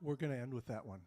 We're going to end with that one.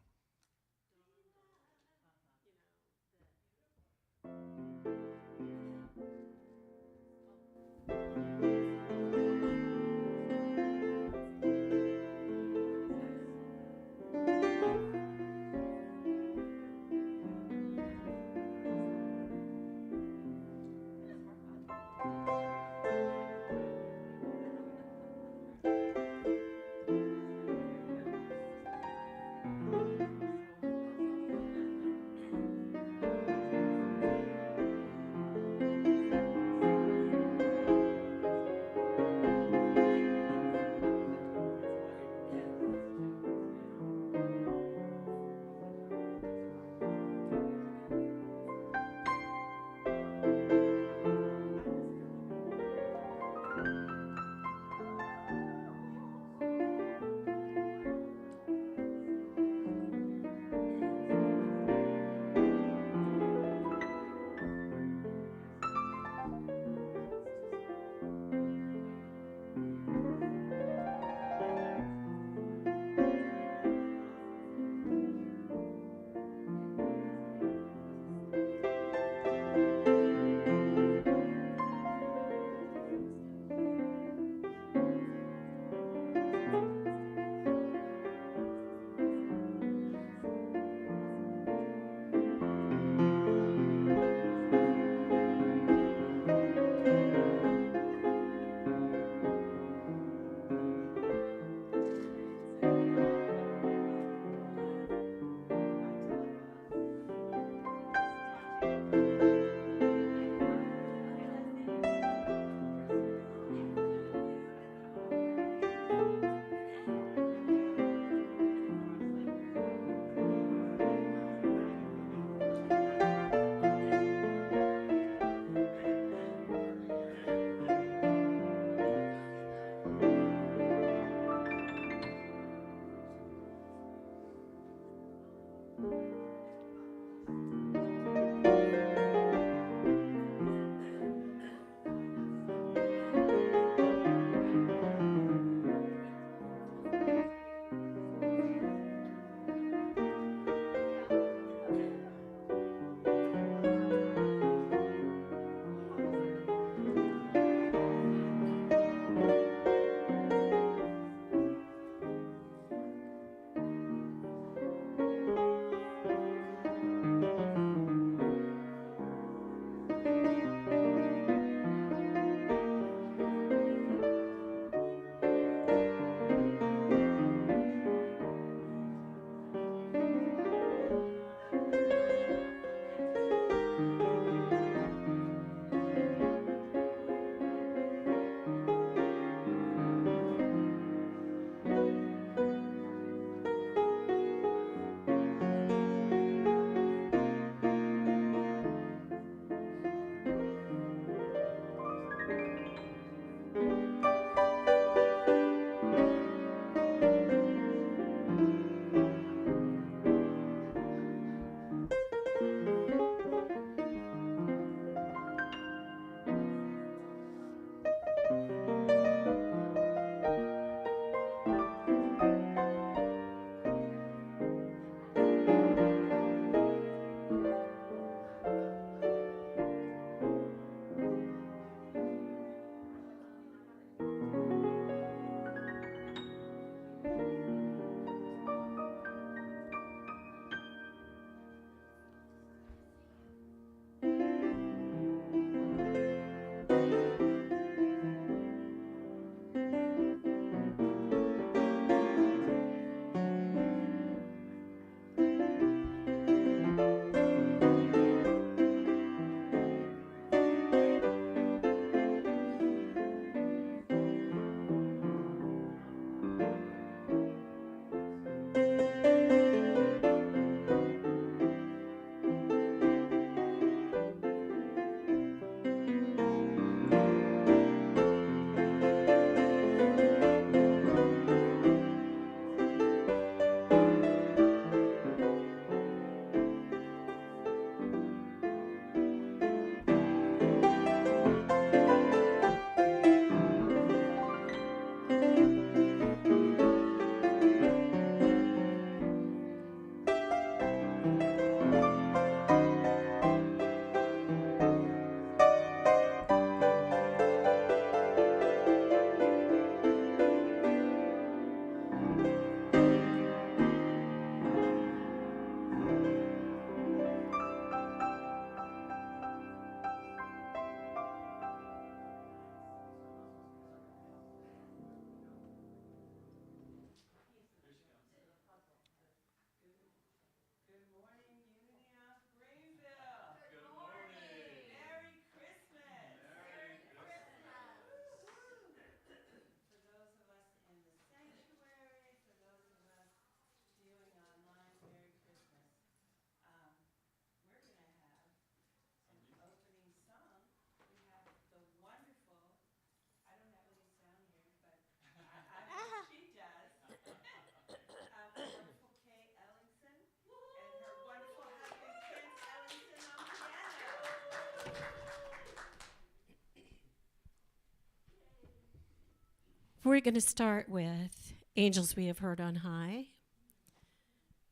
we're going to start with Angels We Have Heard on High.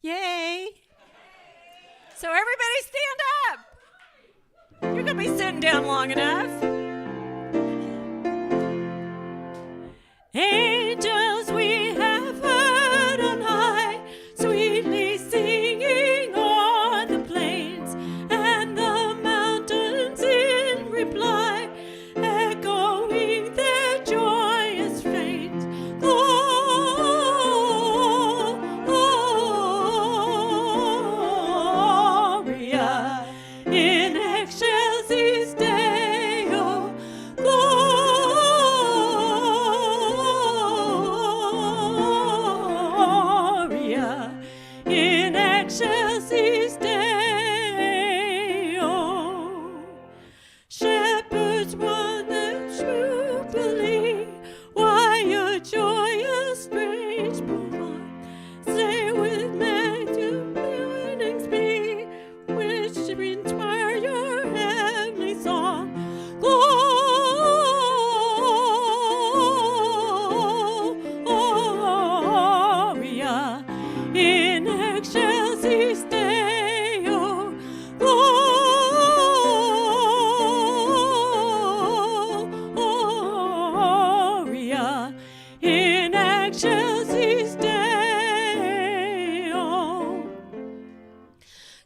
Yay! So everybody stand up. You're going to be sitting down long enough. Angels we have heard on high, sweetly singing o'er the plains, and the mountains in reply, echoing their joyous strains. Gloria in excelsis Deo. Gloria in excelsis Deo. Shepherds run and jubilee, why a joyous strange proclaim, say with men to mornings be, which inspire your heavenly song. Gloria in excelsis Deo. Gloria in excelsis Deo.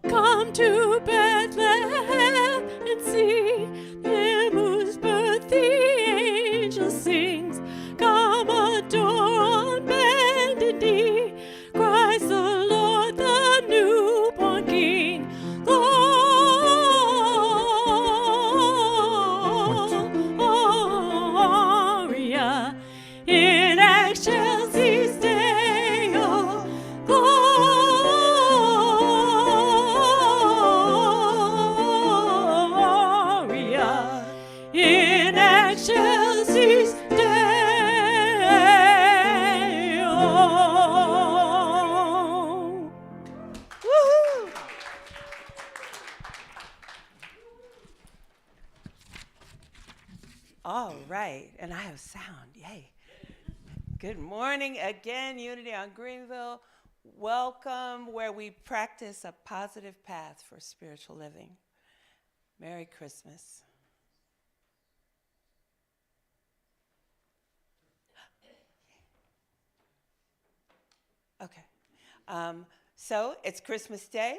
Come to Bethlehem and see him whose birth the angel sings. Come adore on bended knee Christ the Lord, the newborn King. Gloria in excelsis Deo. Gloria in excelsis Deo. Woohoo! All right, and I have sound, yay. Good morning again, Unity on Greenville. Welcome where we practice a positive path for spiritual living. Merry Christmas. Okay, so it's Christmas Day,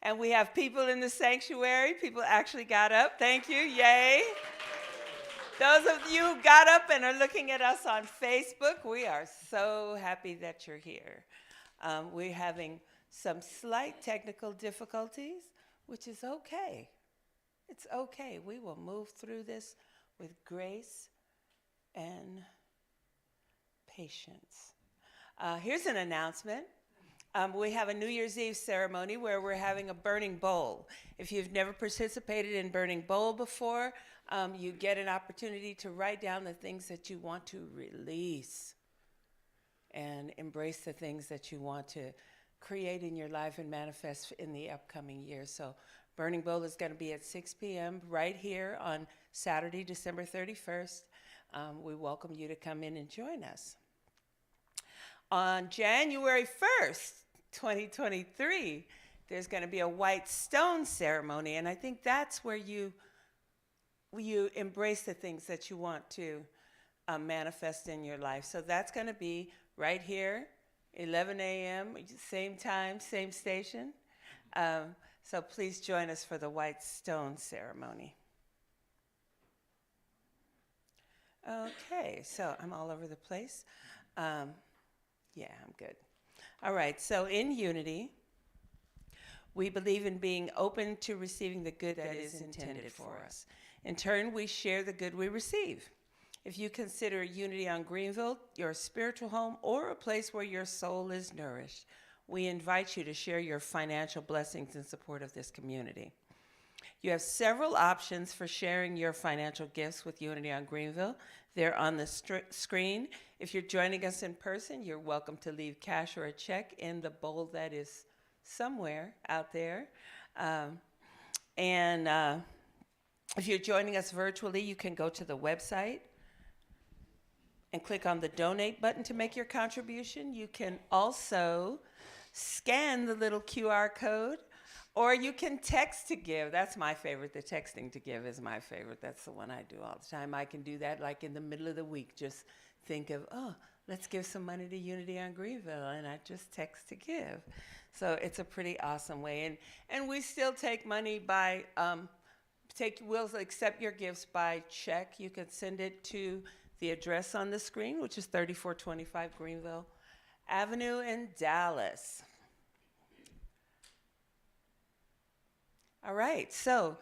and we have people in the sanctuary. People actually got up, thank you, yay. Those of you who got up and are looking at us on Facebook, we are so happy that you're here. We're having some slight technical difficulties, which is okay. It's okay. We will move through this with grace and patience. Here's an announcement. We have a New Year's Eve ceremony where we're having a burning bowl. If you've never participated in burning bowl before, you get an opportunity to write down the things that you want to release and embrace the things that you want to create in your life and manifest in the upcoming year. So Burning Bowl is going to be at 6 p.m. right here on Saturday, December 31st. We welcome you to come in and join us. On January 1st, 2023, there's going to be a white stone ceremony, and I think that's where you embrace the things that you want to manifest in your life. So that's going to be right here, 11 a.m., same time, same station. So please join us for the white stone ceremony. Okay, so I'm all over the place. Yeah, I'm good. All right, so in Unity, we believe in being open to receiving the good that is intended for us. In turn, we share the good we receive. If you consider Unity on Greenville your spiritual home or a place where your soul is nourished, we invite you to share your financial blessings in support of this community. You have several options for sharing your financial gifts with Unity on Greenville. They're on the screen. If you're joining us in person, you're welcome to leave cash or a check in the bowl that is somewhere out there. If you're joining us virtually, you can go to the website and click on the donate button to make your contribution. You can also scan the little QR code, or you can text to give. That's my favorite. The texting to give is my favorite. That's the one I do all the time. I can do that like in the middle of the week. Just think of, oh, let's give some money to Unity on Greenville, and I just text to give. So it's a pretty awesome way. And we still take money by, we'll accept your gifts by check. You can send it to the address on the screen, which is 3425 Greenville Avenue in Dallas. All right, so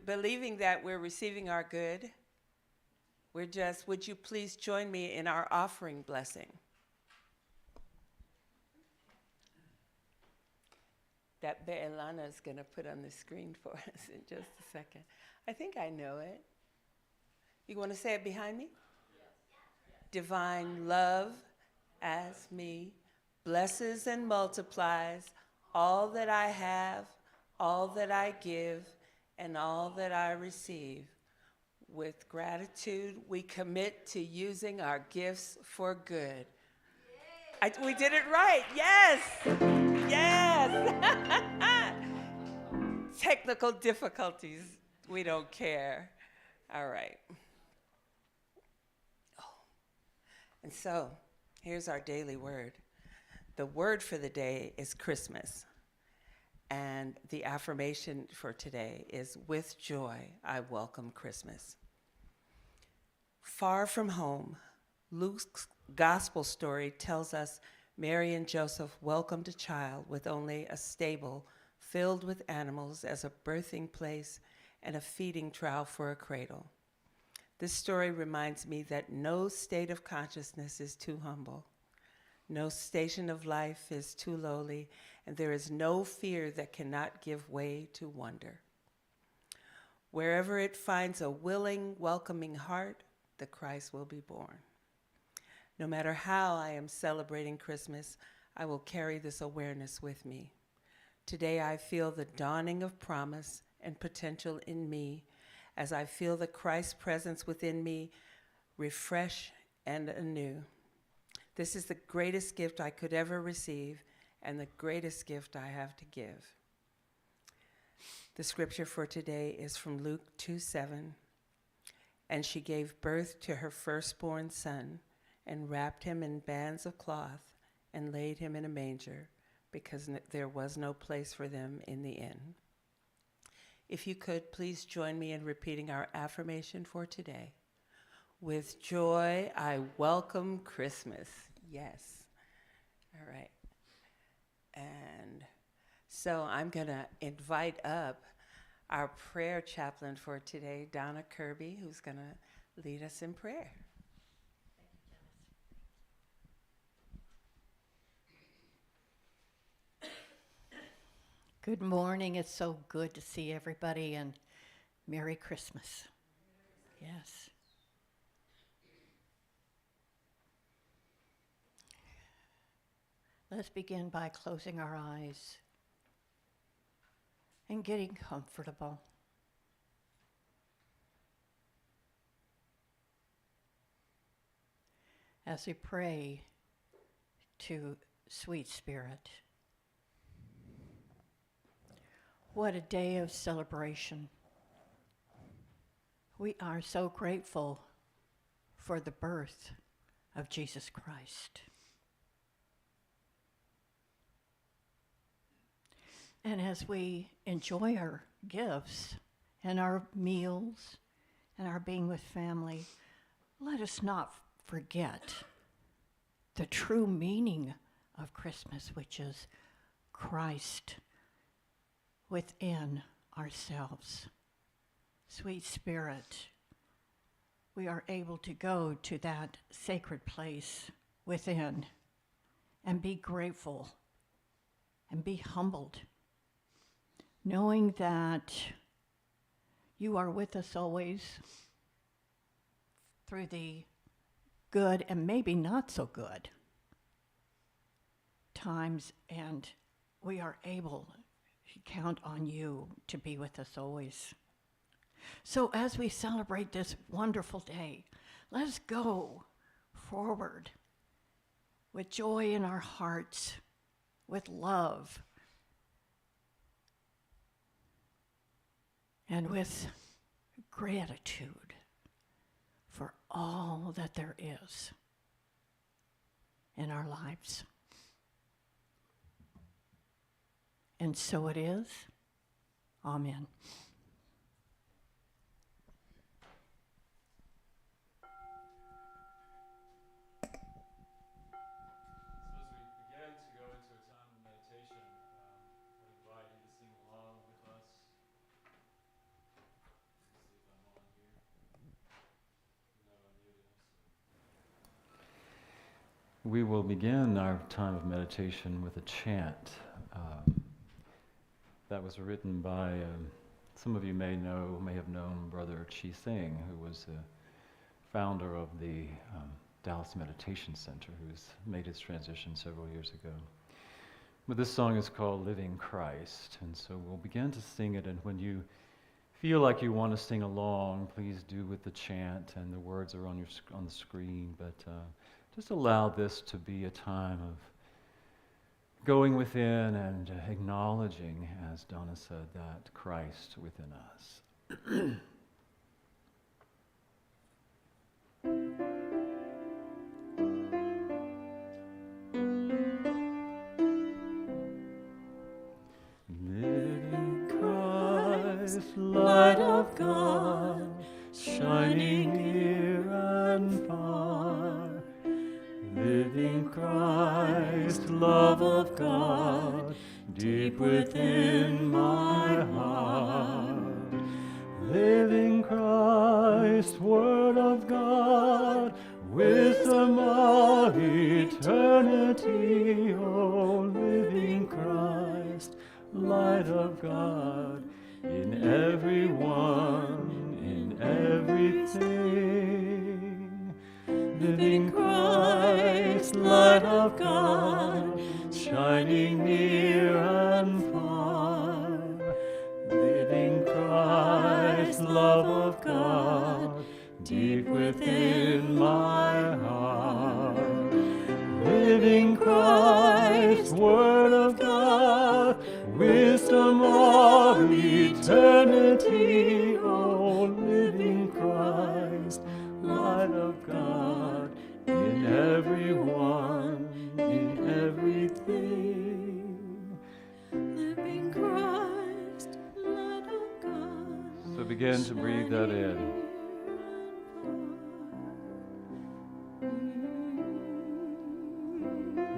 believing that we're receiving our good, would you please join me in our offering blessing? That Be'elana is going to put on the screen for us in just a second. I think I know it. You want to say it behind me? Divine love as me blesses and multiplies all that I have, all that I give, and all that I receive. With gratitude, we commit to using our gifts for good. We did it right. Yes. Yes. Technical difficulties. We don't care. All right. And so, here's our daily word. The word for the day is Christmas. And the affirmation for today is, with joy, I welcome Christmas. Far from home, Luke's gospel story tells us Mary and Joseph welcomed a child with only a stable filled with animals as a birthing place and a feeding trough for a cradle. This story reminds me that no state of consciousness is too humble. No station of life is too lowly, and there is no fear that cannot give way to wonder. Wherever it finds a willing, welcoming heart, the Christ will be born. No matter how I am celebrating Christmas, I will carry this awareness with me. Today I feel the dawning of promise and potential in me as I feel the Christ presence within me refresh and anew. This is the greatest gift I could ever receive and the greatest gift I have to give. The scripture for today is from Luke 2:7. And she gave birth to her firstborn son and wrapped him in bands of cloth and laid him in a manger because there was no place for them in the inn. If you could, please join me in repeating our affirmation for today. With joy, I welcome Christmas. Yes. All right. And so I'm going to invite up our prayer chaplain for today, Donna Kirby, who's going to lead us in prayer. Good morning. It's so good to see everybody, and Merry Christmas. Yes. Let's begin by closing our eyes and getting comfortable. As we pray to Sweet Spirit. What a day of celebration. We are so grateful for the birth of Jesus Christ. And as we enjoy our gifts and our meals and our being with family, let us not forget the true meaning of Christmas, which is Christ within ourselves. Sweet Spirit, we are able to go to that sacred place within and be grateful and be humbled, knowing that you are with us always through the good and maybe not so good times, and we are able to count on you to be with us always. So as we celebrate this wonderful day, Let us go forward with joy in our hearts, with love, and with gratitude for all that there is in our lives. And so it is. Amen. We will begin our time of meditation with a chant that was written by, some of you may have known Brother Chi Sing, who was the founder of the Dallas Meditation Center, who's made his transition several years ago. But this song is called Living Christ, and so we'll begin to sing it, and when you feel like you want to sing along, please do with the chant, and the words are on the screen, but just allow this to be a time of going within and acknowledging, as Donna said, that Christ within us. Living Christ, light of God, shining near and far. Living Christ, love of God, deep within my heart. Living Christ, word of God, wisdom of eternity. Oh, living Christ, light of God, in everyone, in everything. Living Christ, light of God, shining near and far. Living Christ, love of God, deep within my heart. Living Christ, word of God, wisdom of eternity. Oh, living Christ, light of God, in everyone, in everything. Living Christ, light of God. So begin to breathe that in.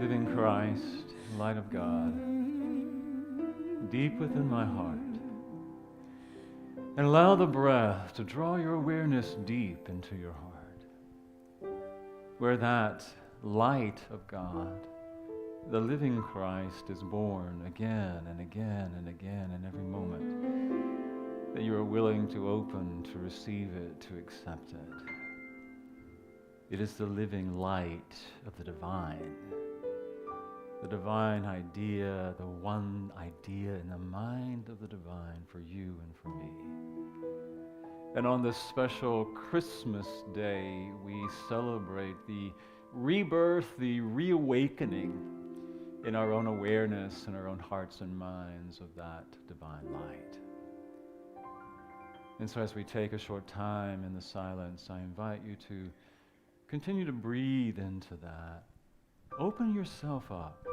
Living Christ, light of God, deep within my heart. And allow the breath to draw your awareness deep into your heart, where that light of God, the living Christ, is born again and again and again in every moment that you are willing to open, to receive it, to accept it. It is the living light of the divine idea, the one idea in the mind of the divine for you and for me. And on this special Christmas day, we celebrate the rebirth, the reawakening in our own awareness and our own hearts and minds of that divine light. And so as we take a short time in the silence, I invite you to continue to breathe into that. Open yourself up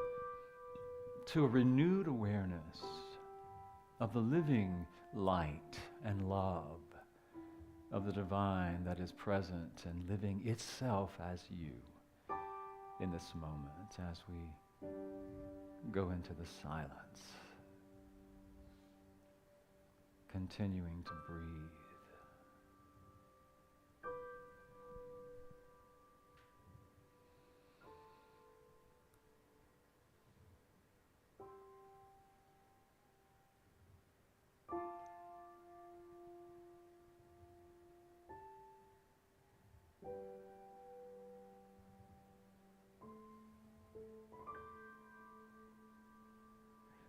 to a renewed awareness of the living light and love of the divine that is present and living itself as you in this moment as we go into the silence, continuing to breathe.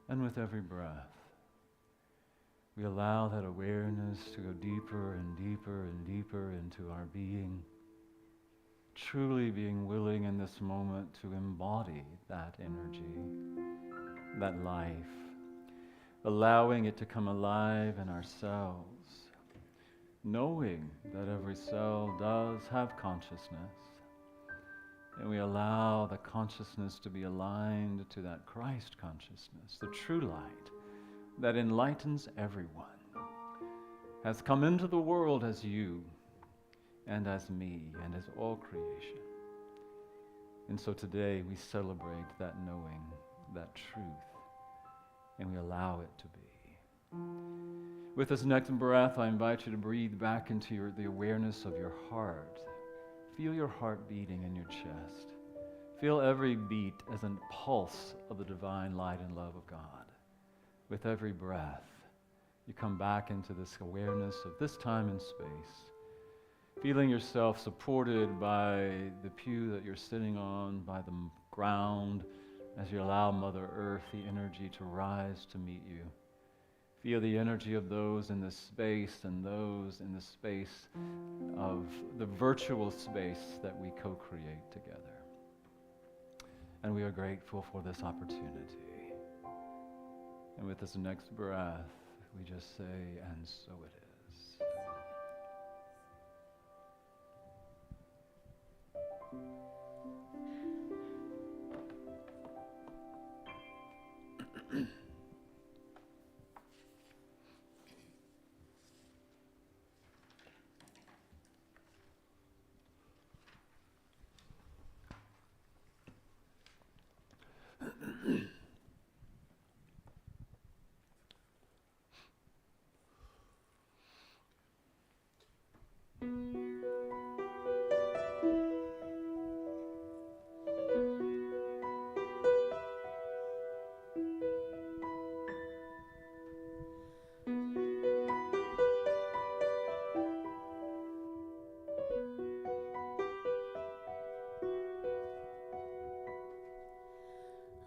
And with every breath, we allow that awareness to go deeper and deeper and deeper into our being, truly being willing in this moment to embody that energy, that life, allowing it to come alive in ourselves, knowing that every cell does have consciousness, and we allow the consciousness to be aligned to that Christ consciousness, the true light that enlightens everyone, has come into the world as you and as me and as all creation. And so today we celebrate that knowing, that truth, and we allow it to be. With this next breath, I invite you to breathe back into the awareness of your heart. Feel your heart beating in your chest. Feel every beat as a pulse of the divine light and love of God. With every breath, you come back into this awareness of this time and space, feeling yourself supported by the pew that you're sitting on, by the ground, as you allow Mother Earth, the energy to rise to meet you. Feel the energy of those in this space and those in the space of the virtual space that we co-create together. And we are grateful for this opportunity. And with this next breath, we just say, and so it is.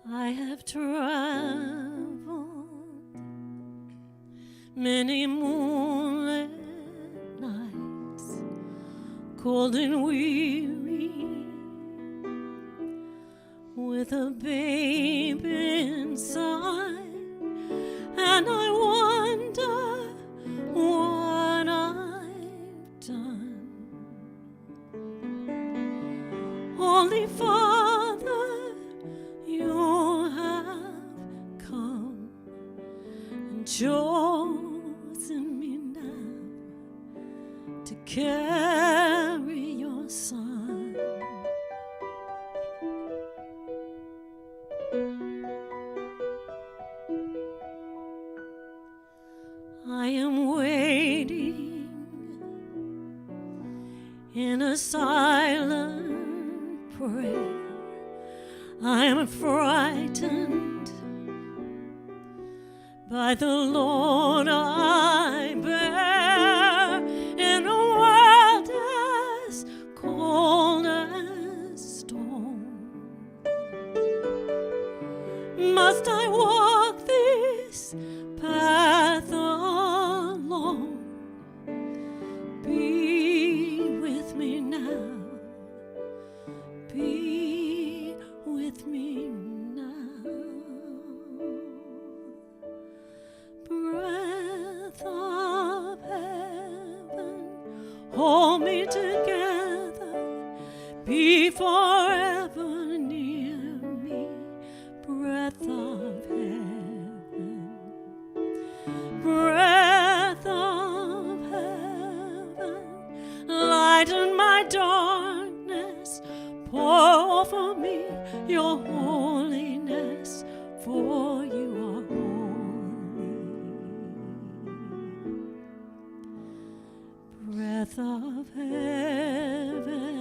I have traveled many moonlit nights, cold and weary, with a babe inside, and I wonder what I've done. Holy Father, you have come and chosen me now to carry your son. I am waiting in a silent prayer. I am frightened by the Lord I bear, in a world as cold as stone. Must I walk this path alone? Be with me now. Be with me now. Breath of heaven, hold me together. Be forever near me. Breath of heaven, breath of heaven, lighten my darkness. Pour over me your holiness, for you are holy. Breath of heaven.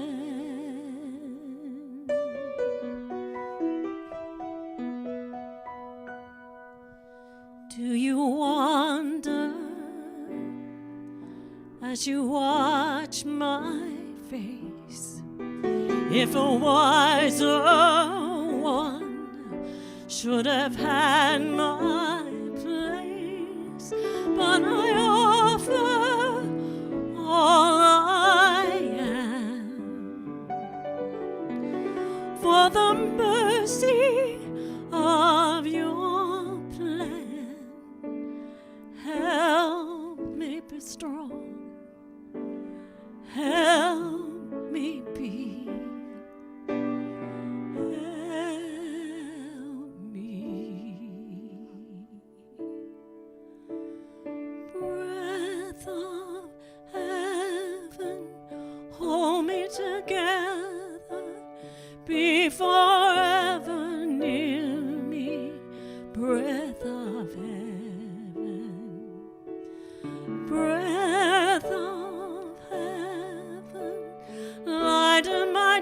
Do you wonder as you watch my face, if a wiser one should have had my place? But I offer all I am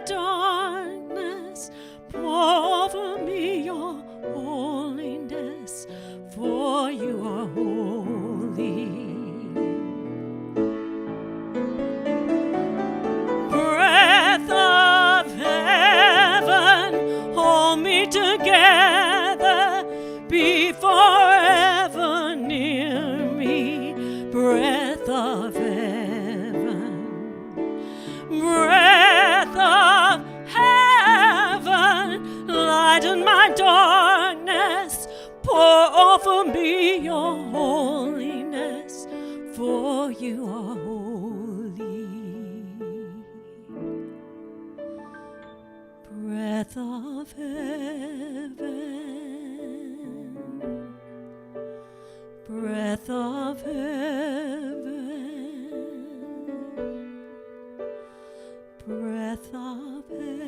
darkness, pour over me your holiness, for you are holy. Breath of heaven, hold me together, be forever near me. Breath of heaven, breath of heaven, lighten my darkness, pour over me your holiness, for you are holy. Breath of heaven, breath of heaven, breath of heaven.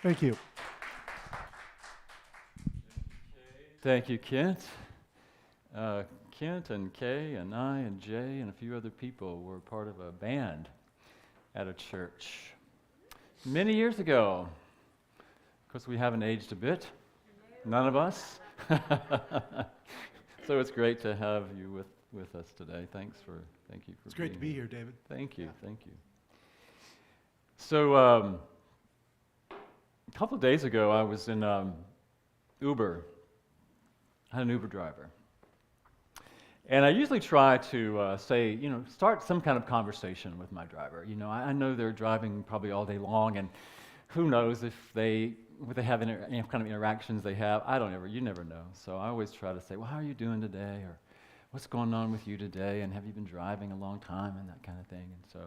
Thank you. Thank you, Kent. Kent and Kay and I and Jay and a few other people were part of a band at a church many years ago. Of course, we haven't aged a bit, none of us. So it's great to have you with us today. Thank you for It's great to be here. here, David. Thank you. So a couple of days ago, I was in Uber. I had an Uber driver. And I usually try to start some kind of conversation with my driver. You know, I know they're driving probably all day long, and who knows if they have any kind of interactions they have. You never know. So I always try to say, well, how are you doing today? Or what's going on with you today? And have you been driving a long time? And that kind of thing. And so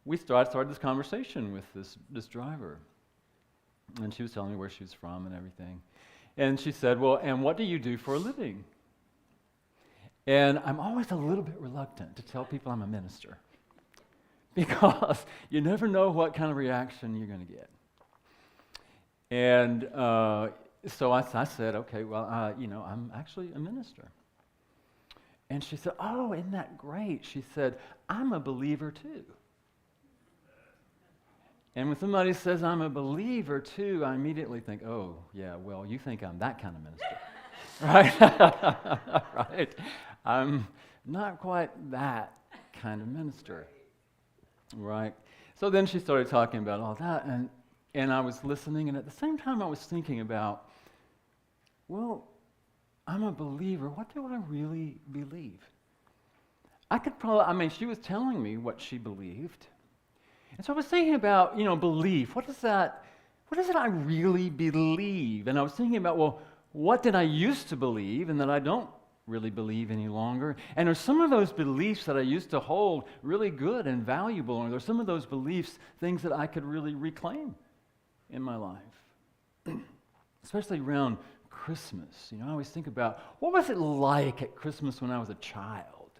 we started this conversation with this driver. And she was telling me where she was from and everything. And she said, well, and what do you do for a living? And I'm always a little bit reluctant to tell people I'm a minister because you never know what kind of reaction you're going to get. And so I said, okay, well, I'm actually a minister. And she said, oh, isn't that great? She said, I'm a believer too. And when somebody says I'm a believer too, I immediately think, oh, yeah, well, you think I'm that kind of minister, right? Right? I'm not quite that kind of minister, right? So then she started talking about all that, and I was listening, and at the same time I was thinking about, well, I'm a believer. What do I really believe? She was telling me what she believed. And so I was thinking about, belief. What is it I really believe? And I was thinking about, well, what did I used to believe and that I don't really believe any longer? And are some of those beliefs that I used to hold really good and valuable? Or are some of those beliefs things that I could really reclaim in my life? Especially around Christmas. I always think about, what was it like at Christmas when I was a child?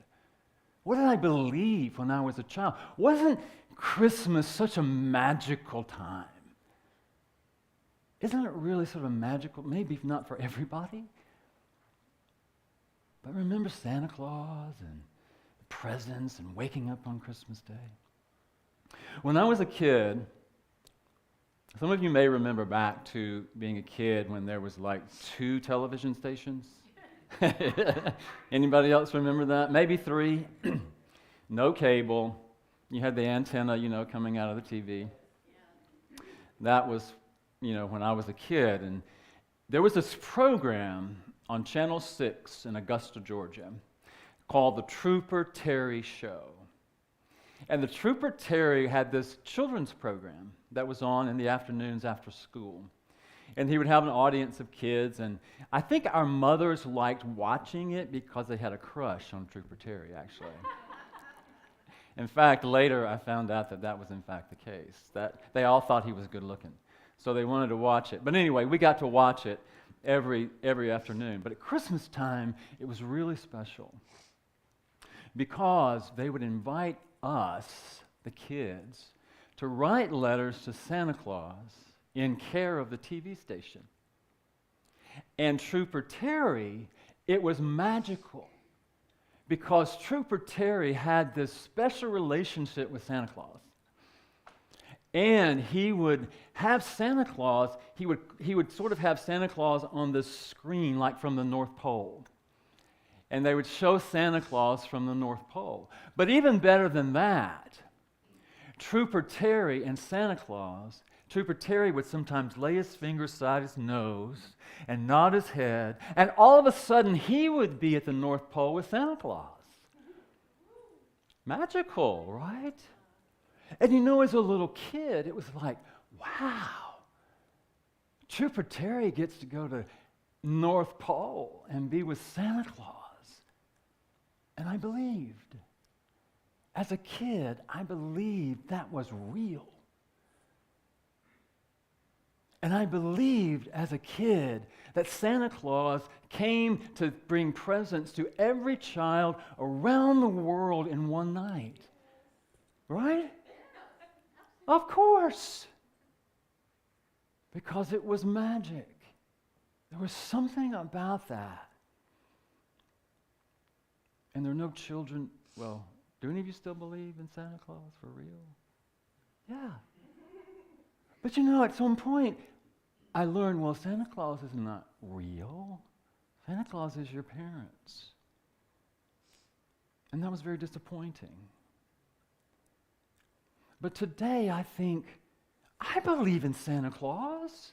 What did I believe when I was a child? Wasn't Christmas such a magical time? Isn't it really sort of magical? Maybe not for everybody. But remember Santa Claus and presents and waking up on Christmas Day? When I was a kid, some of you may remember back to being a kid when there was like 2 television stations. Anybody else remember that? Maybe 3. No cable. You had the antenna, coming out of the TV. That was, when I was a kid. And there was this program on Channel 6 in Augusta, Georgia, called the Trooper Terry Show. And the Trooper Terry had this children's program that was on in the afternoons after school. And he would have an audience of kids, and I think our mothers liked watching it because they had a crush on Trooper Terry, actually. In fact, later I found out that was in fact the case, that they all thought he was good looking. So they wanted to watch it. But anyway, we got to watch it every afternoon. But at Christmas time, it was really special because they would invite us the kids, to write letters to Santa Claus in care of the TV station. And Trooper Terry, it was magical because Trooper Terry had this special relationship with Santa Claus. And he would have Santa Claus, he would sort of have Santa Claus on this screen like from the North Pole. And they would show Santa Claus from the North Pole. But even better than that, Trooper Terry and Santa Claus, Trooper Terry would sometimes lay his finger aside his nose and nod his head, and all of a sudden he would be at the North Pole with Santa Claus. Magical, right? And you know, as a little kid, it was like, wow, Trooper Terry gets to go to North Pole and be with Santa Claus. And I believed. As a kid, I believed that was real. And I believed as a kid that Santa Claus came to bring presents to every child around the world in one night. Right? Of course. Because it was magic. There was something about that. And there are no children. Well, do any of you still believe in Santa Claus for real? Yeah. But you know, at some point, I learned, well, Santa Claus is not real. Santa Claus is your parents. And that was very disappointing. But today I think, I believe in Santa Claus.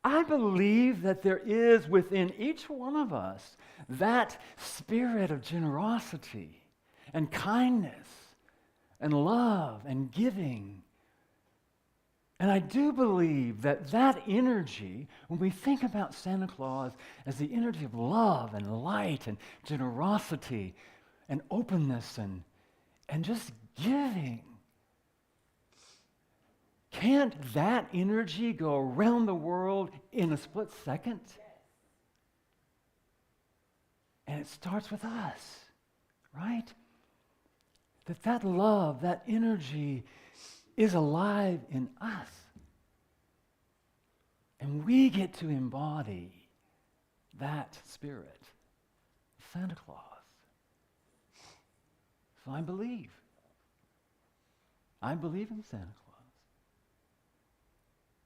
I believe that there is within each one of us that spirit of generosity and kindness and love and giving. And I do believe that that energy, when we think about Santa Claus as the energy of love and light and generosity and openness and just giving, can't that energy go around the world in a split second? And it starts with us, right? That love, that energy is alive in us. And we get to embody that spirit, Santa Claus. So I believe. I believe in Santa Claus.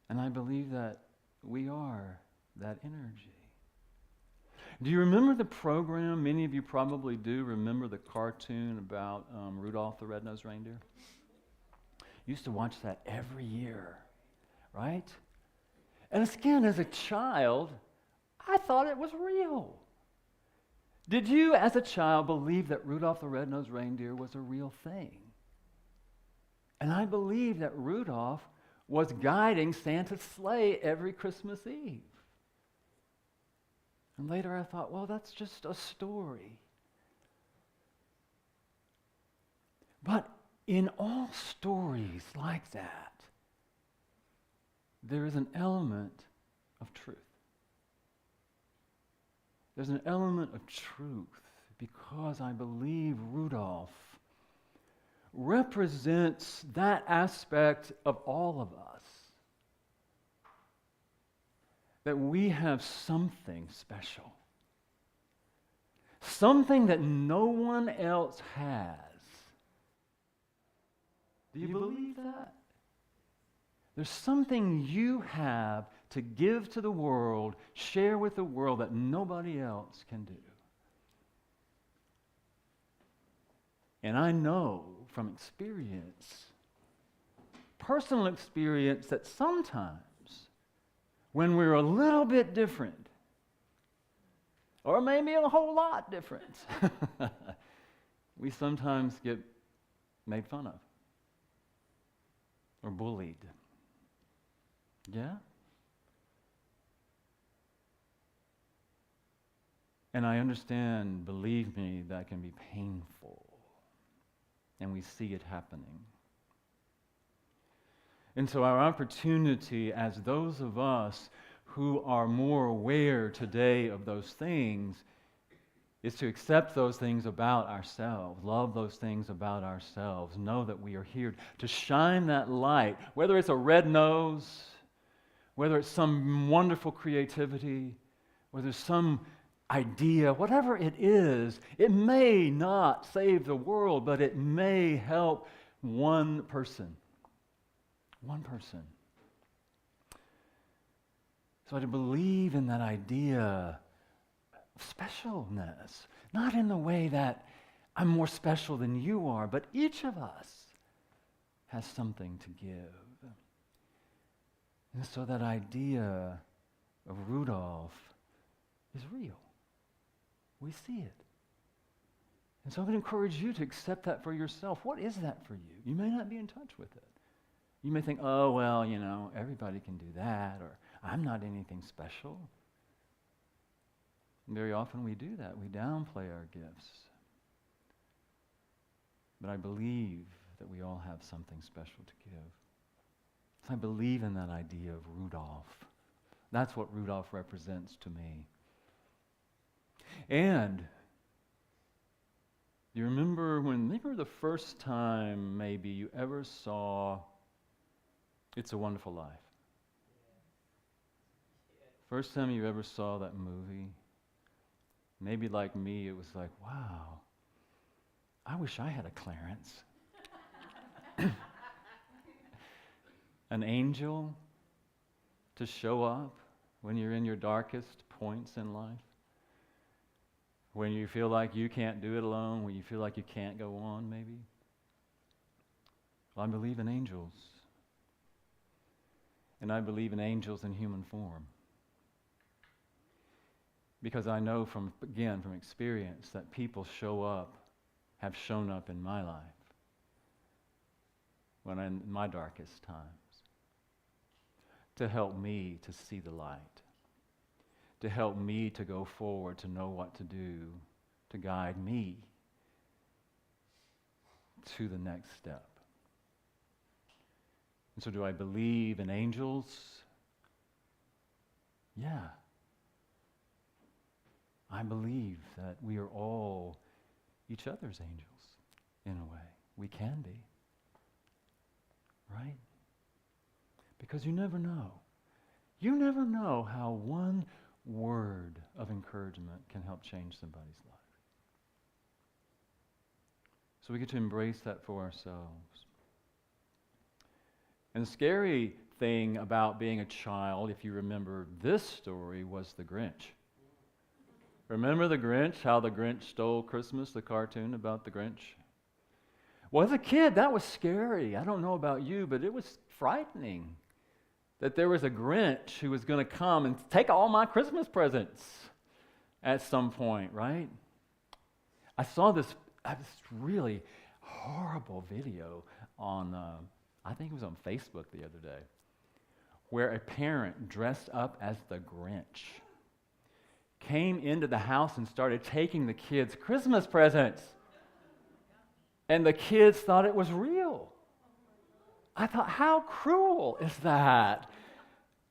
And I believe that we are that energy. Do you remember the program? Many of you probably do remember the cartoon about Rudolph the Red-Nosed Reindeer. Used to watch that every year, right? And again, as a child, I thought it was real. Did you, as a child, believe that Rudolph the Red-Nosed Reindeer was a real thing? And I believe that Rudolph was guiding Santa's sleigh every Christmas Eve. And later I thought, well, that's just a story. But in all stories like that, there is an element of truth. There's an element of truth because I believe Rudolph represents that aspect of all of us. That we have something special. Something that no one else has. Do you believe that? There's something you have to give to the world, share with the world that nobody else can do. And I know from experience, personal experience, that sometimes when we're a little bit different, or maybe a whole lot different, we sometimes get made fun of or bullied. Yeah? And I understand, believe me, that can be painful. And we see it happening. And so our opportunity as those of us who are more aware today of those things is to accept those things about ourselves, love those things about ourselves, know that we are here to shine that light, whether it's a red nose, whether it's some wonderful creativity, whether it's some idea, whatever it is, it may not save the world, but it may help one person. One person. So to believe in that idea of specialness, not in the way that I'm more special than you are, but each of us has something to give. And so that idea of Rudolph is real. We see it. And so I would encourage you to accept that for yourself. What is that for you? You may not be in touch with it. You may think, oh, well, everybody can do that, or I'm not anything special. And very often we do that. We downplay our gifts. But I believe that we all have something special to give. So I believe in that idea of Rudolph. That's what Rudolph represents to me. And you remember the first time maybe you ever saw It's a Wonderful Life? First time you ever saw that movie? Maybe like me, it was like, wow, I wish I had a Clarence. An angel to show up when you're in your darkest points in life. When you feel like you can't do it alone, when you feel like you can't go on, maybe. Well, I believe in angels. And I believe in angels in human form. Because I know from experience that people have shown up in my life when I'm in my darkest times to help me to see the light, to help me to go forward, to know what to do, to guide me to the next step. And so do I believe in angels? Yeah. I believe that we are all each other's angels in a way. We can be. Right? Because you never know. You never know how one word of encouragement can help change somebody's life. So we get to embrace that for ourselves. And the scary thing about being a child, if you remember this story, was the Grinch. Remember the Grinch, how the Grinch stole Christmas, the cartoon about the Grinch? Well, as a kid, that was scary. I don't know about you, but it was frightening that there was a Grinch who was going to come and take all my Christmas presents at some point, right? I saw this really horrible video on, I think it was on Facebook the other day, where a parent dressed up as the Grinch came into the house and started taking the kids' Christmas presents. And the kids thought it was real. I thought, how cruel is that?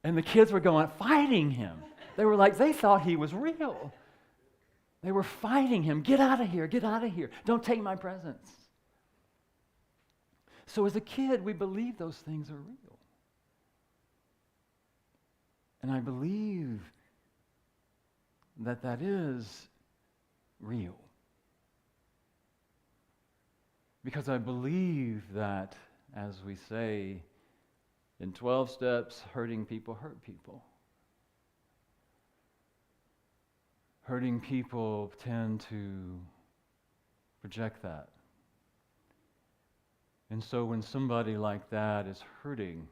And the kids were fighting him. They thought he was real. They were fighting him. Get out of here, get out of here. Don't take my presents. So as a kid, we believe those things are real. And I believe that is real. Because I believe that, as we say, in 12 steps, hurting people hurt people. Hurting people tend to project that. And so when somebody like that is hurting,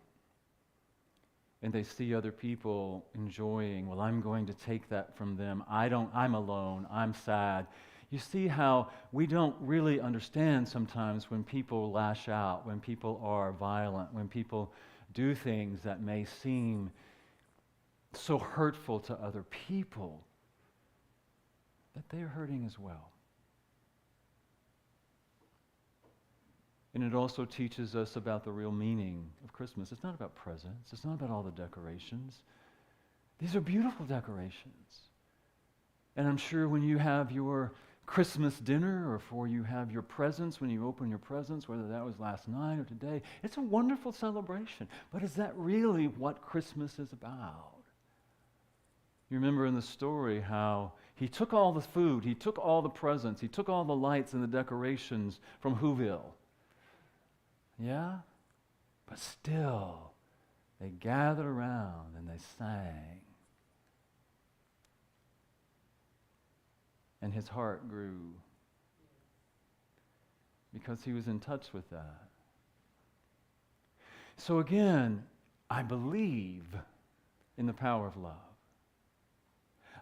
and they see other people enjoying, well, I'm going to take that from them. I'm alone, I'm sad. You see how we don't really understand sometimes when people lash out, when people are violent, when people do things that may seem so hurtful to other people, that they're hurting as well. And it also teaches us about the real meaning of Christmas. It's not about presents. It's not about all the decorations. These are beautiful decorations. And I'm sure when you have your Christmas dinner, or for you have your presents, when you open your presents, whether that was last night or today, it's a wonderful celebration. But is that really what Christmas is about? You remember in the story how he took all the food, he took all the presents, he took all the lights and the decorations from Whoville. Yeah? But still, they gathered around and they sang. And his heart grew because he was in touch with that. So again, I believe in the power of love.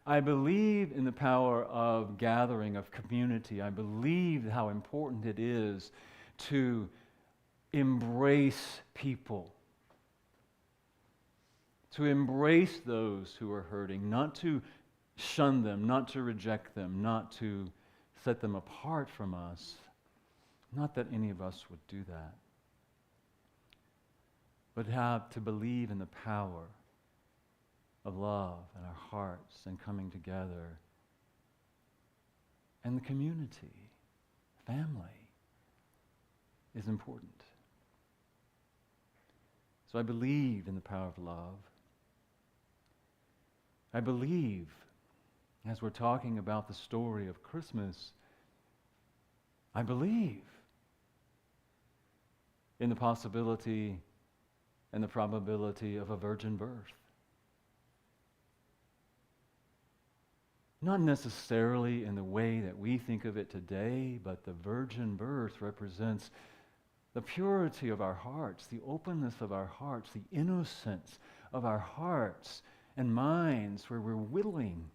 I believe in the power of gathering, of community. I believe how important it is to embrace people, to embrace those who are hurting, not to shun them, not to reject them, not to set them apart from us. Not that any of us would do that, but have to believe in the power of love in our hearts and coming together. And the community, family, is important. So I believe in the power of love. I believe, as we're talking about the story of Christmas, I believe in the possibility and the probability of a virgin birth. Not necessarily in the way that we think of it today, but the virgin birth represents the purity of our hearts, the openness of our hearts, the innocence of our hearts and minds, where we're willing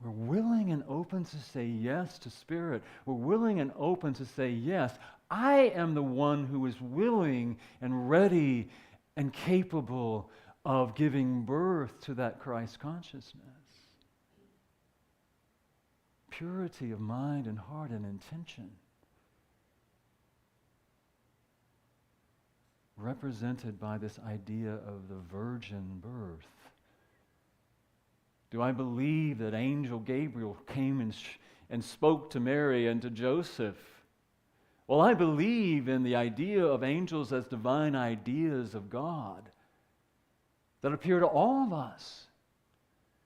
and open to say yes to Spirit. We're willing and open to say, yes, I am the one who is willing and ready and capable of giving birth to that Christ consciousness. Purity of mind and heart and intention, represented by this idea of the virgin birth. Do I believe that Angel Gabriel came and spoke to Mary and to Joseph? Well, I believe in the idea of angels as divine ideas of God that appear to all of us.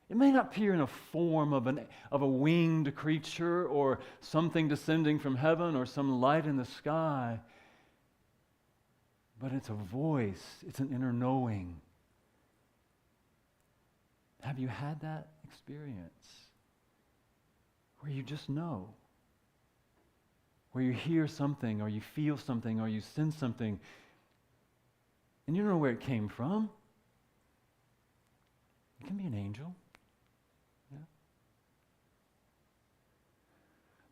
It may not appear in a form of a winged creature or something descending from heaven or some light in the sky, but it's a voice, it's an inner knowing. Have you had that experience where you just know, where you hear something or you feel something or you sense something and you don't know where it came from? It can be an angel. Yeah.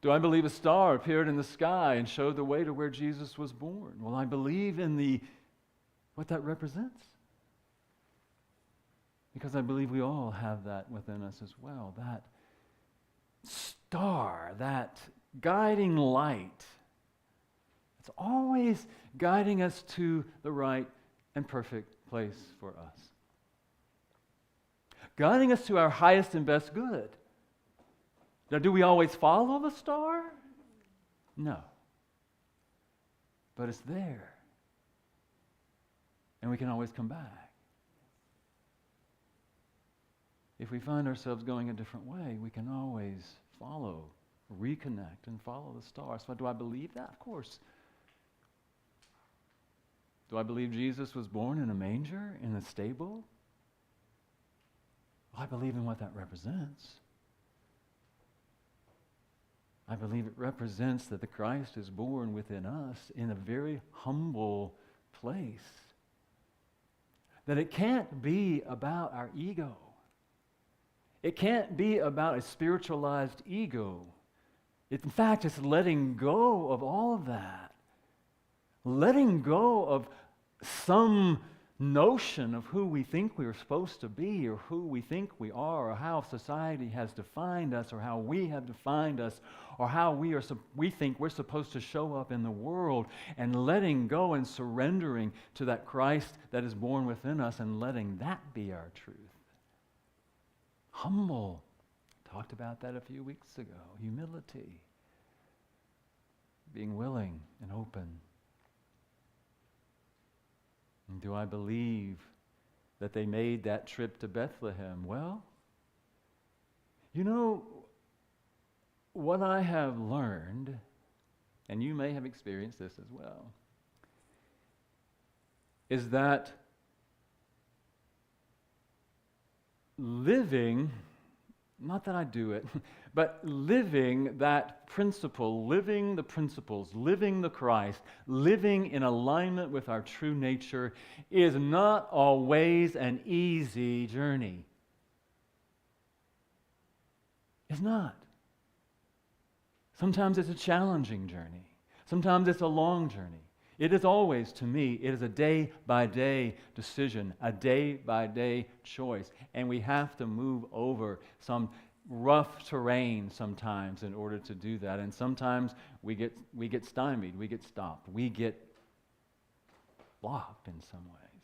Do I believe a star appeared in the sky and showed the way to where Jesus was born? Well, I believe in what that represents. Because I believe we all have that within us as well. That star, that guiding light. It's always guiding us to the right and perfect place for us. Guiding us to our highest and best good. Now, do we always follow the star? No. But it's there. And we can always come back. If we find ourselves going a different way, we can always follow, reconnect, and follow the star. So do I believe that? Of course. Do I believe Jesus was born in a manger, in a stable? Well, I believe in what that represents. I believe it represents that the Christ is born within us in a very humble place. That it can't be about our ego. It can't be about a spiritualized ego. In fact, it's letting go of all of that. Letting go of some notion of who we think we're supposed to be or who we think we are or how society has defined us or how we have defined us or how we think we're supposed to show up in the world, and letting go and surrendering to that Christ that is born within us and letting that be our truth. Humble, talked about that a few weeks ago. Humility. Being willing and open. And do I believe that they made that trip to Bethlehem? Well, you know, what I have learned, and you may have experienced this as well, is that living, not that I do it, but living that principle, living the principles, living the Christ, living in alignment with our true nature is not always an easy journey. It's not. Sometimes it's a challenging journey. Sometimes it's a long journey. It is always, to me, it is a day-by-day decision, a day-by-day choice. And we have to move over some rough terrain sometimes in order to do that. And sometimes we get stymied, we get stopped, we get blocked in some ways.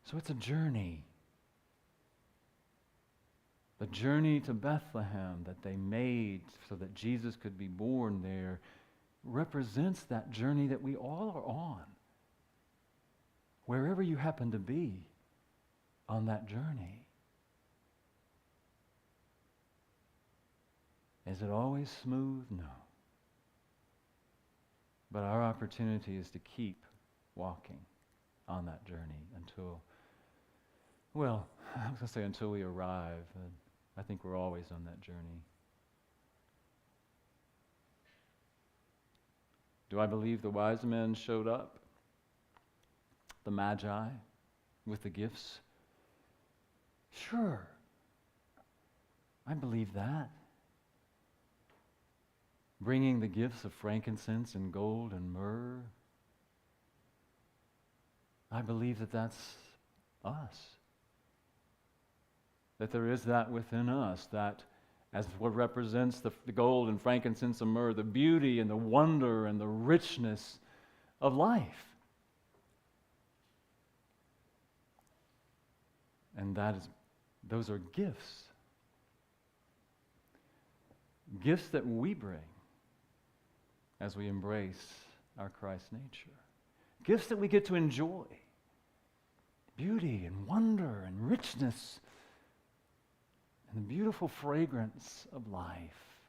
So it's a journey. The journey to Bethlehem that they made so that Jesus could be born there represents that journey that we all are on. Wherever you happen to be on that journey. Is it always smooth? No. But our opportunity is to keep walking on that journey until, well, I was going to say until we arrive. I think we're always on that journey. Do I believe the wise men showed up? The Magi with the gifts? Sure. I believe that. Bringing the gifts of frankincense and gold and myrrh. I believe that that's us. That there is that within us, that as what represents the gold and frankincense and myrrh, the beauty and the wonder and the richness of life. And those are gifts. Gifts that we bring as we embrace our Christ nature. Gifts that we get to enjoy. Beauty and wonder and richness and the beautiful fragrance of life.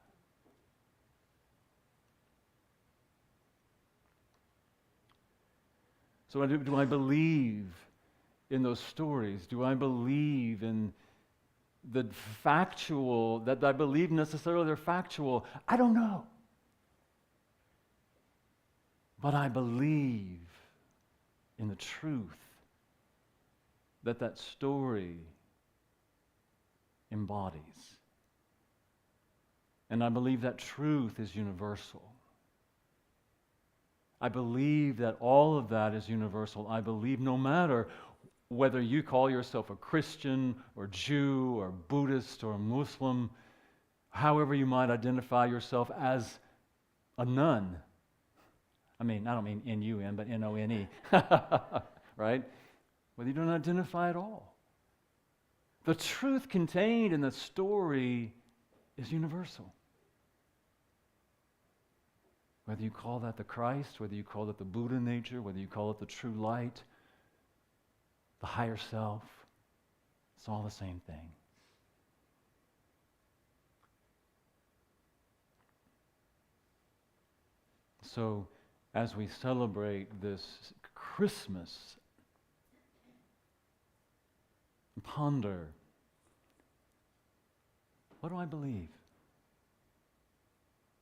So do I believe in those stories? Do I believe in the factual, that I believe necessarily they're factual? I don't know. But I believe in the truth that story embodies. And I believe that truth is universal. I believe that all of that is universal. I believe no matter whether you call yourself a Christian or Jew or Buddhist or Muslim, however you might identify yourself as a nun. I don't mean N-U-N, but N-O-N-E, right? Whether you don't identify at all. The truth contained in the story is universal. Whether you call that the Christ, whether you call it the Buddha nature, whether you call it the true light, the higher self, it's all the same thing. So, as we celebrate this Christmas, ponder, what do I believe?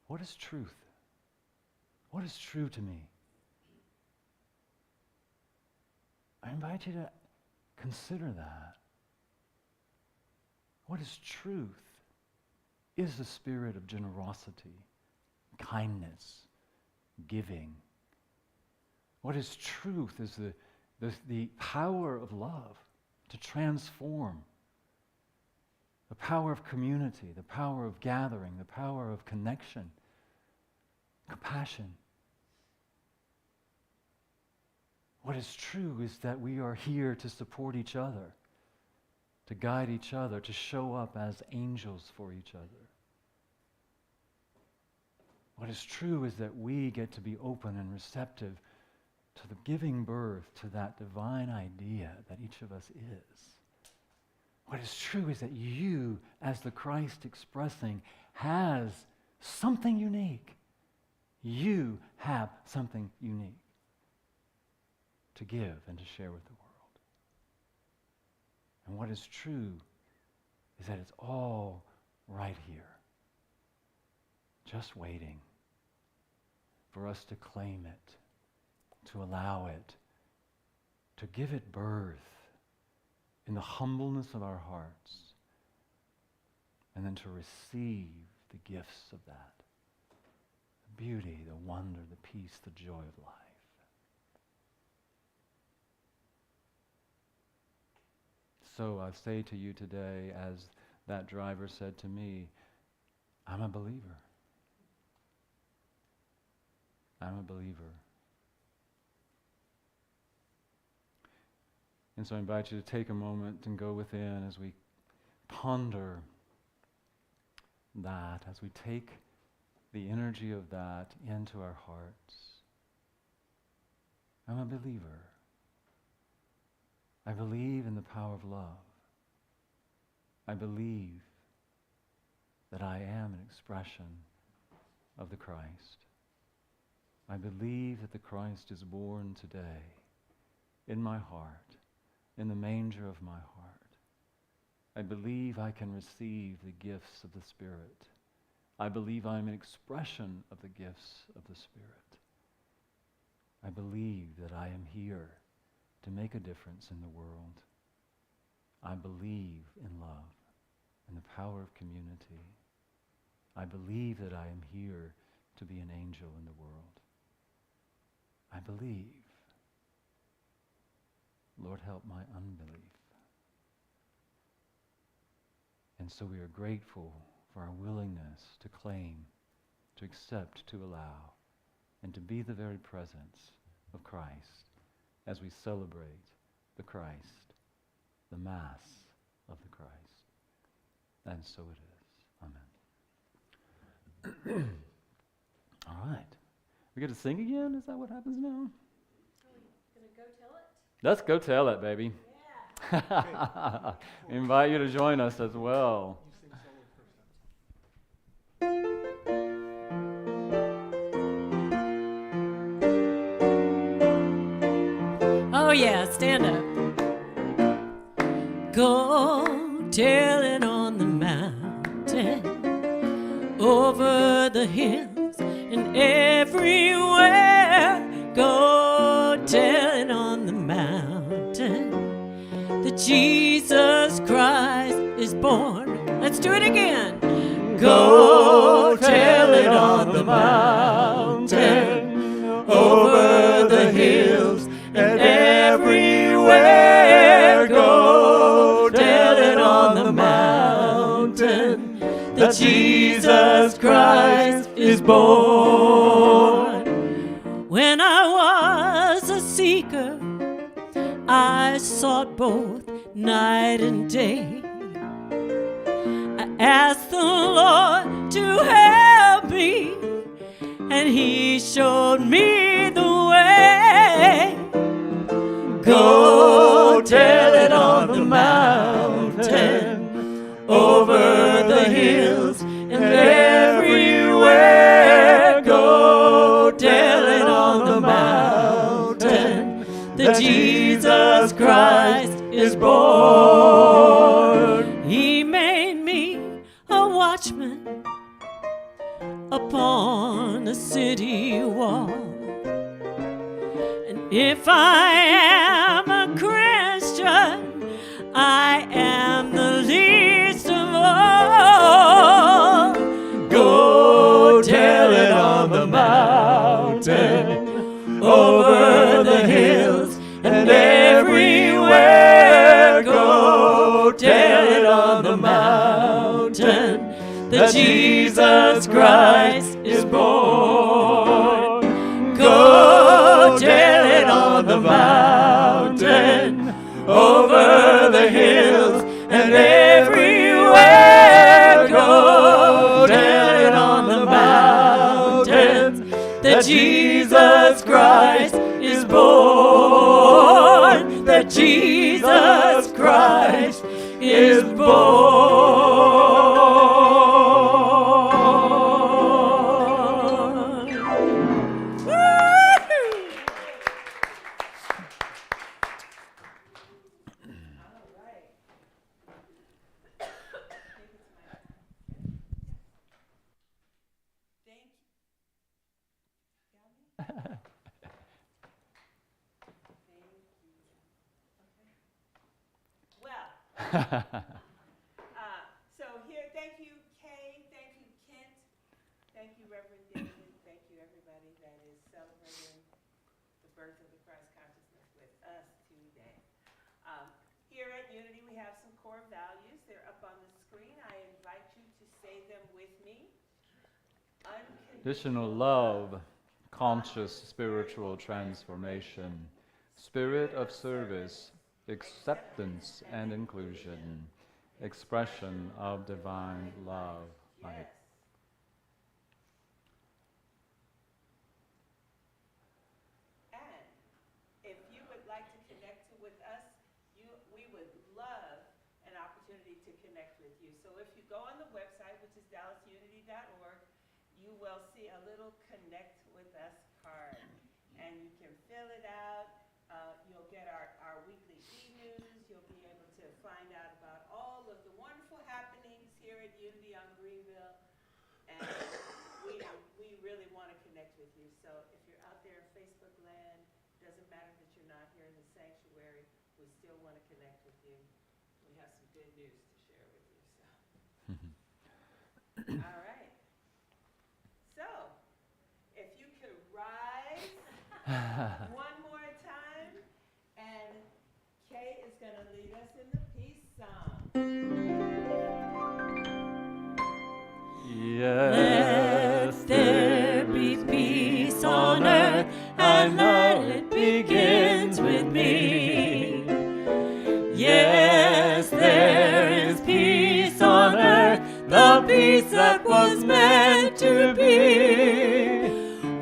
What is truth? What is true to me? I invite you to consider that. What is truth? Is the spirit of generosity, kindness, giving. What is truth is the power of love to transform. The power of community, the power of gathering, the power of connection, compassion. What is true is that we are here to support each other. to guide each other, to show up as angels for each other. What is true is that we get to be open and receptive to the giving birth to that divine idea that each of us is. What is true is that you, as the Christ expressing, has something unique. You have something unique to give and to share with the world. And what is true is that it's all right here, just waiting for us to claim it, to allow it, to give it birth in the humbleness of our hearts, and then to receive the gifts of that. The beauty, the wonder, the peace, the joy of life. So I say to you today, as that driver said to me, I'm a believer. I'm a believer. And so I invite you to take a moment and go within as we ponder that, as we take the energy of that into our hearts. I'm a believer. I believe in the power of love. I believe that I am an expression of the Christ. I believe that the Christ is born today in my heart, in the manger of my heart. I believe I can receive the gifts of the Spirit. I believe I am an expression of the gifts of the Spirit. I believe that I am here to make a difference in the world. I believe in love and the power of community. I believe that I am here to be an angel in the world. I believe. Lord, help my unbelief. And so we are grateful for our willingness to claim, to accept, to allow, and to be the very presence of Christ as we celebrate the Christ, the Mass of the Christ. And so it is. Amen. All right. We get to sing again? Is that what happens now? Gonna go tell it? Let's go tell it, baby. Yeah. Invite you to join us as well. Oh yeah, stand up. Go tell it on the mountain, over the hills and everywhere. Go tell it on the mountain that Jesus Christ is born. Let's do it again. Go tell it on the mountain, over the hills and everywhere. Go tell it on the mountain that Jesus Christ is born. When I was a seeker, I sought both night and day. I asked the Lord to help me, and He showed me the way. Go tell it on the mountain, over the hills and everywhere. Go tell it on the mountain that Jesus Christ is born. He made me a watchman upon a city wall. And if I am a Christian, I am the least of all. Go tell it on the mountain, over the hills and everywhere. Go tell it on the mountain that Jesus Christ is born. Go tell it on the mountain, over the hills and that Jesus Christ is born, that Jesus Christ is born. So here, thank you, Kay, thank you, Kent, thank you, Reverend David, thank you, everybody that is celebrating the birth of the Christ consciousness with us today. Here at Unity, we have some core values. They're up on the screen. I invite you to say them with me. Unconditional love, conscious spiritual transformation, spirit of service, acceptance and inclusion, expression of divine love. Yes. And if you would like to connect with us, we would love an opportunity to connect with you. So if you go on the website, which is dallasunity.org, you will see a little Connect with Us card. And you can fill it out. You'll get our weekly e-news. You'll be able to find out about all of the wonderful happenings here at Unity on Greenville. And we really want to connect with you. So if you're out there in Facebook land, doesn't matter that you're not here in the sanctuary, we still want to connect with you. We have some good news to share with you. So, all right. So, if you could rise one more time, and Kay is going to lead us in the peace song. Let there be peace on earth, and let it begins with me. Yes, there is peace on earth, the peace that was meant to be.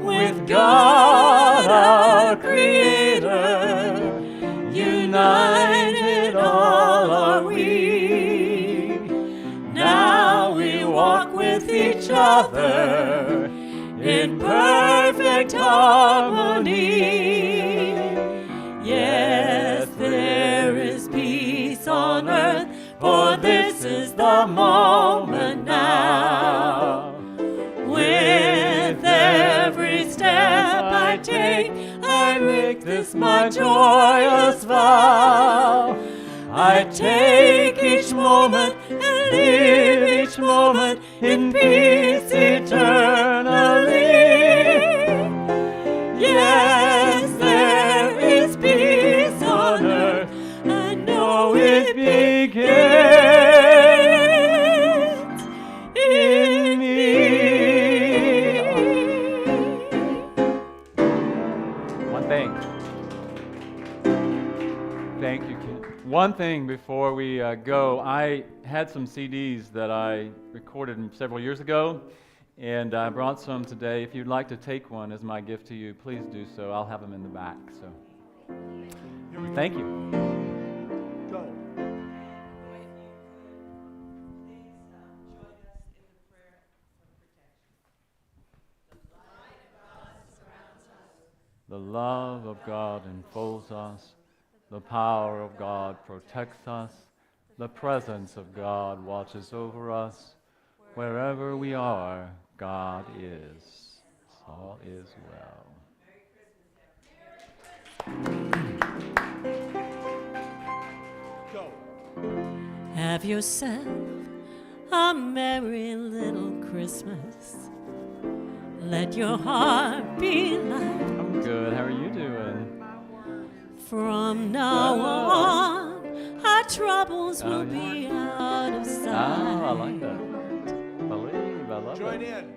With God our Creator, united all are we. Now we walk with each other in perfect harmony. Yes, there is peace on earth, for this is the moment now. With every step I take, I make this my joyous vow. I take each moment and live each moment in peace eternally. Yes, there is peace on earth. I know it begins in me. One thing. Thank you, Ken. One thing before we go, I had some CDs that I recorded several years ago, and I brought some today. If you'd like to take one as my gift to you, please do so. I'll have them in the back. So, thank you. Go. If you could, please join us in the prayer for protection. The love of God enfolds us. The power of God protects us. The presence of God watches over us. Wherever we are, God is. All is well. Go. Have yourself a merry little Christmas. Let your heart be light. I'm good. How are you doing? From now on, our troubles will be out of sight. Ah, I like that. Believe, I love Join it. in.